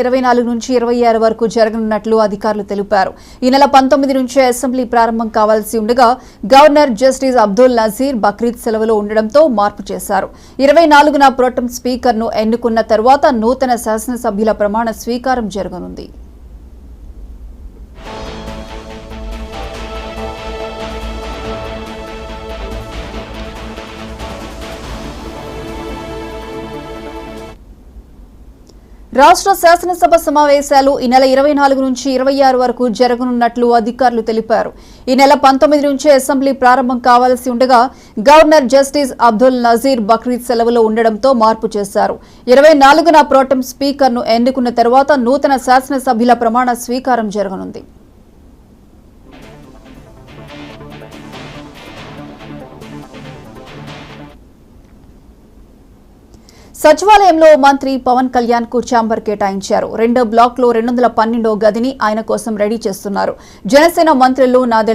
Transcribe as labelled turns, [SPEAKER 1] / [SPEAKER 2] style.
[SPEAKER 1] 24 నుంచి 26 వరకు జరగనున్నట్లు అధికారులు తెలిపారు. ఈ నెల 19 నుంచే అసెంబ్లీ ప్రారంభం కావాల్సి ఉండగా గవర్నర్ జస్టిస్ అబ్దుల్ నజీర్ బక్రీద్ సెలవులో ఉండడంతో మార్పు చేశారు. 24న ప్రోటెం స్పీకర్ను ఎన్నుకున్న తర్వాత నూతన శాసనసభ్యుల ప్రమాణ స్వీకారం జరగనుంది. రాష్ట్ర శాసనసభ సమావేశాలు ఈ నెల 24 నుంచి 26 వరకు జరగనున్నట్లు అధికారులు తెలిపారు. ఈ నెల 19 నుంచే అసెంబ్లీ ప్రారంభం కావాల్సి ఉండగా గవర్నర్ జస్టిస్ అబ్దుల్ నజీర్ బక్రీద్ సెలవులో ఉండడంతో మార్పు చేశారు. 24న ప్రోటెం స్పీకర్ను ఎన్నుకున్న తర్వాత నూతన శాసనసభ్యుల ప్రమాణ స్వీకారం జరగనుంది. సచివాలయంలో మంత్రి పవన్ కళ్యాణ్ కు ఛాంబర్ కేటాయించారు. 2వ బ్లాక్ లో 212వ గదిని ఆయన కోసం రెడీ చేస్తున్నారు. జనసేన మంత్రులు నాదెళ్ల